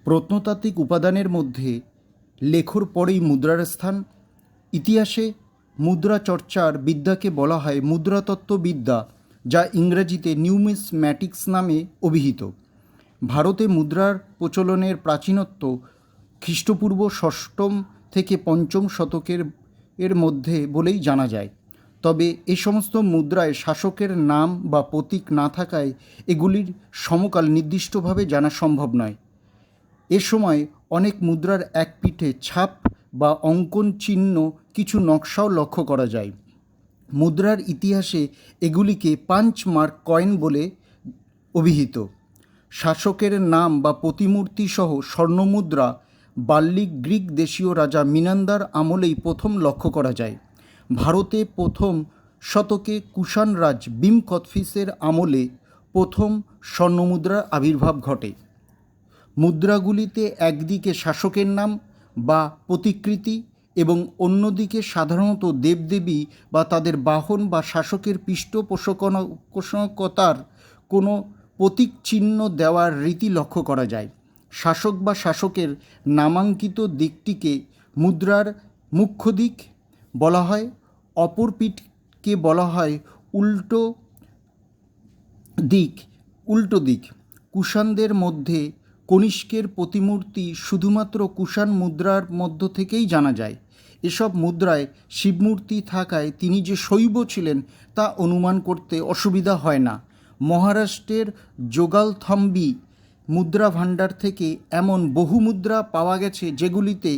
প্রত্নতাত্ত্বিক উপাদানের মধ্যে লেখর পরেই মুদ্রার স্থান। ইতিহাসে মুদ্রা চর্চার বিদ্যাকে বলা হয় মুদ্রাতত্ত্ববিদ্যা, যা ইংরেজিতে নিউমিসম্যাটিক্স নামে অভিহিত। ভারতে মুদ্রার প্রচলনের প্রাচীনত্ব খ্রিস্টপূর্ব ষষ্ঠম থেকে পঞ্চম শতকের মধ্যে বলেই জানা যায়। তবে এ সমস্ত মুদ্রায় শাসকের নাম বা প্রতীক না থাকায় এগুলির সমকাল নির্দিষ্টভাবে জানা সম্ভব নয়। এ সময় অনেক মুদ্রার এক পিঠে ছাপ বা অঙ্কন চিহ্ন, কিছু নকশাও লক্ষ্য করা যায়। মুদ্রার ইতিহাসে এগুলিকে পাঞ্চ মার্ক কয়েন বলে অভিহিত। শাসকের নাম বা প্রতিমূর্তি সহ স্বর্ণমুদ্রা বাল্লিক গ্রিক দেশীয় রাজা মিনান্দার আমলেই প্রথম লক্ষ্য করা যায়। ভারতে প্রথম শতকে কুষাণ রাজ ভীম কোৎফিসের আমলে প্রথম স্বর্ণমুদ্রার আবির্ভাব ঘটে। মুদ্রাগুলিতে একদিকে শাসকের নাম বা প্রতিকৃতি এবং অন্যদিকে সাধারণত দেবদেবী বা তাদের বাহন বা শাসকের পৃষ্ঠপোষকতার কোনো প্রতীক চিহ্ন দেওয়ার রীতি লক্ষ্য করা যায়। শাসক বা শাসকের নামাঙ্কিত দিকটিকে মুদ্রার মুখ্য দিক বলা হয়, অপর পিঠকে বলা হয় উল্টো দিক। কুষাণদের মধ্যে কনিষ্কের প্রতিমূর্তি শুধুমাত্র কুষাণ মুদ্রার মধ্য থেকেই জানা যায়। এসব মুদ্রায় শিবমূর্তি থাকায় তিনি যে শৈব ছিলেন তা অনুমান করতে অসুবিধা হয় না। মহারাষ্ট্রের যোগালথম্বী মুদ্রা ভাণ্ডার থেকে এমন বহু মুদ্রা পাওয়া গেছে যেগুলিতে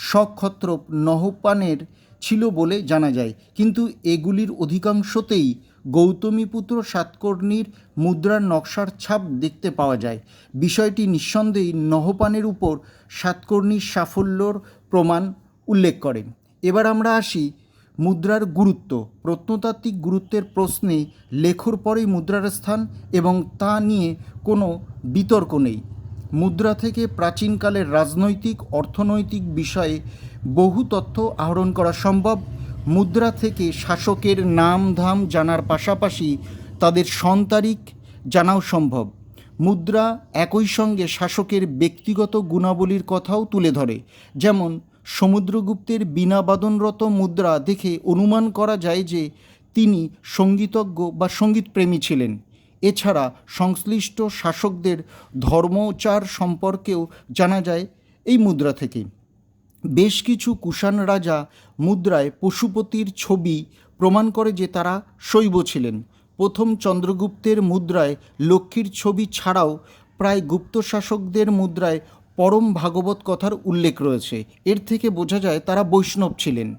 সক্ষত্রপ নহপানের ছিল বলে জানা যায়, কিন্তু এগুলির অধিকাংশতেই গৌতমীপুত্র সাতকর্ণীর মুদ্রার নকশার ছাপ দেখতে পাওয়া যায়। বিষয়টি নিঃসন্দেহে নহপানের উপর সাতকর্ণীর সাফল্যর প্রমাণ উল্লেখ করে। এবার আমরা আসি মুদ্রার গুরুত্ব। প্রত্নতাত্ত্বিক গুরুত্বের প্রশ্নে লেখর পরেই মুদ্রার স্থান এবং তা নিয়ে কোনো বিতর্ক নেই। মুদ্রা থেকে প্রাচীনকালের রাজনৈতিক, অর্থনৈতিক বিষয়ে বহু তথ্য আহরণ করা সম্ভব। মুদ্রা থেকে শাসকের নাম ধাম জানার পাশাপাশি তাদের সন তারিখ জানাও সম্ভব। মুদ্রা একই সঙ্গে শাসকের ব্যক্তিগত গুণাবলীর কথাও তুলে ধরে। যেমন সমুদ্রগুপ্তের বীণাবাদনরত মুদ্রা দেখে অনুমান করা যায় যে তিনি সঙ্গীতজ্ঞ বা সঙ্গীতপ্রেমী ছিলেন। এছাড়া সংশ্লিষ্ট শাসকদের ধর্মচার সম্পর্কেও জানা যায় এই মুদ্রা থেকে। বেশ কিছু কুষাণ রাজা মুদ্রায় পশুপতির ছবি প্রমাণ করে যে তারা শৈব ছিলেন। প্রথম চন্দ্রগুপ্তের মুদ্রায় লক্ষ্মীর ছবি ছাড়াও প্রায় গুপ্ত শাসকদের মুদ্রায় পরম ভাগবত কথার উল্লেখ রয়েছে। এর থেকে বোঝা যায় তারা বৈষ্ণব ছিলেন।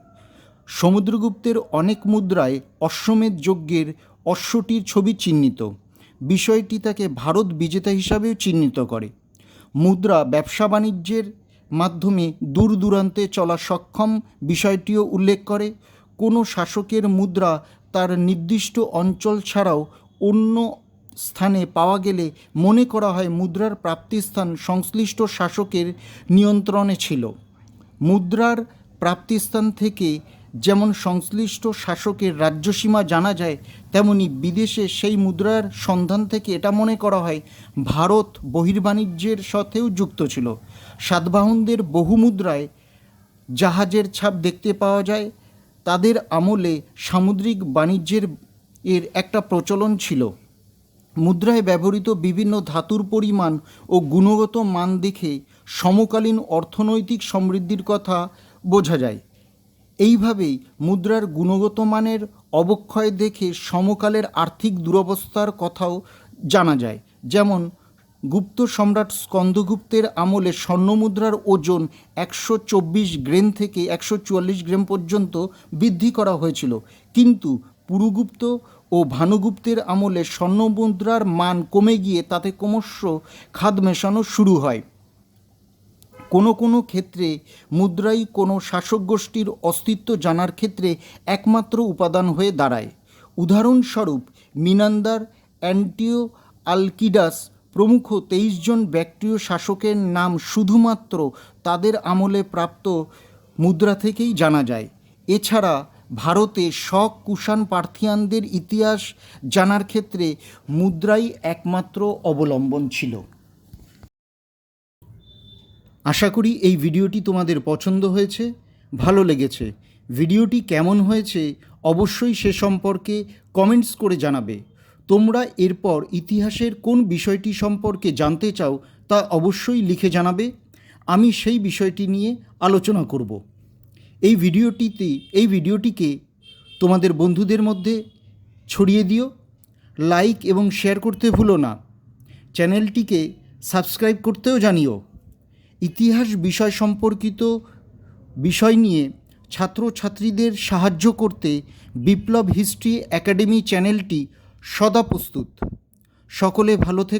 সমুদ্রগুপ্তের অনেক মুদ্রায় অশ্বমেধ যজ্ঞের অশ্বটির ছবি চিহ্নিত। বিষয়টি তাকে ভারত বিজেতা হিসাবেও চিহ্নিত করে। মুদ্রা ব্যবসা বাণিজ্যের মাধ্যমে দূর দূরান্তে চলা সক্ষম বিষয়টিও উল্লেখ করে। কোনো শাসকের মুদ্রা তার নির্দিষ্ট অঞ্চল ছাড়াও অন্য স্থানে পাওয়া গেলে মনে করা হয় মুদ্রার প্রাপ্তিস্থান সংশ্লিষ্ট শাসকের নিয়ন্ত্রণে ছিল। মুদ্রার প্রাপ্তিস্থান থেকে যেমন সংশ্লিষ্ট শাসকের রাজ্যসীমা জানা যায়, তেমনি বিদেশে সেই মুদ্রার সন্ধান থেকে এটা মনে করা হয় ভারত বহির্বাণিজ্যের সাথেও যুক্ত ছিল। সাতবাহনদের বহু মুদ্রায় জাহাজের ছাপ দেখতে পাওয়া যায়। তাদের আমলে সামুদ্রিক বাণিজ্যের একটা প্রচলন ছিল। মুদ্রায় ব্যবহৃত বিভিন্ন ধাতুর পরিমাণ ও গুণগত মান দেখে সমকালীন অর্থনৈতিক সমৃদ্ধির কথা বোঝা যায়। এইভাবেই মুদ্রার গুণগত মানের অবক্ষয় দেখে সমকালের আর্থিক দুরবস্থার কথাও জানা যায়। যেমন গুপ্ত সম্রাট স্কন্দগুপ্তের আমলে স্বর্ণমুদ্রার ওজন 124 গ্রাম থেকে 144 গ্রাম পর্যন্ত বৃদ্ধি করা হয়েছিল, কিন্তু পুরুগুপ্ত ও ভানুগুপ্তের আমলে স্বর্ণমুদ্রার মান কমে গিয়ে তাতে ক্রমশ খাদ মেশানো শুরু হয়। কোনো কোনো ক্ষেত্রে মুদ্রাই কোনো শাসক গোষ্ঠীর অস্তিত্ব জানার ক্ষেত্রে একমাত্র উপাদান হয়ে দাঁড়ায়। উদাহরণস্বরূপ মিনান্দার, অ্যান্টিও আলকিডাস প্রমুখ 23 জন ব্যাক্ট্রীয় শাসকের নাম শুধুমাত্র তাদের আমলে প্রাপ্ত মুদ্রা থেকেই জানা যায়। এছাড়া ভারতে শক কুষাণ পার্থিয়ানদের ইতিহাস জানার ক্ষেত্রে মুদ্রাই একমাত্র অবলম্বন ছিল। আশা করি এই ভিডিওটি তোমাদের পছন্দ হয়েছে, ভালো লেগেছে। ভিডিওটি কেমন হয়েছে অবশ্যই সে সম্পর্কে কমেন্টস করে জানাবে। তোমরা এরপর ইতিহাসের কোন বিষয়টি সম্পর্কে জানতে চাও তা অবশ্যই লিখে জানাবে। আমি সেই বিষয়টি নিয়ে আলোচনা করব। এই ভিডিওটিকে তোমাদের বন্ধুদের মধ্যে ছড়িয়ে দিও, লাইক এবং শেয়ার করতে ভুলো না। চ্যানেলটিকে সাবস্ক্রাইব করতেও জানিও। ইতিহাস বিষয় সম্পর্কিত বিষয় নিয়ে ছাত্রছাত্রীদের সাহায্য করতে বিপ্লব হিস্ট্রি একাডেমি চ্যানেলটি সদা প্রস্তুত। সকলে ভালো থেকে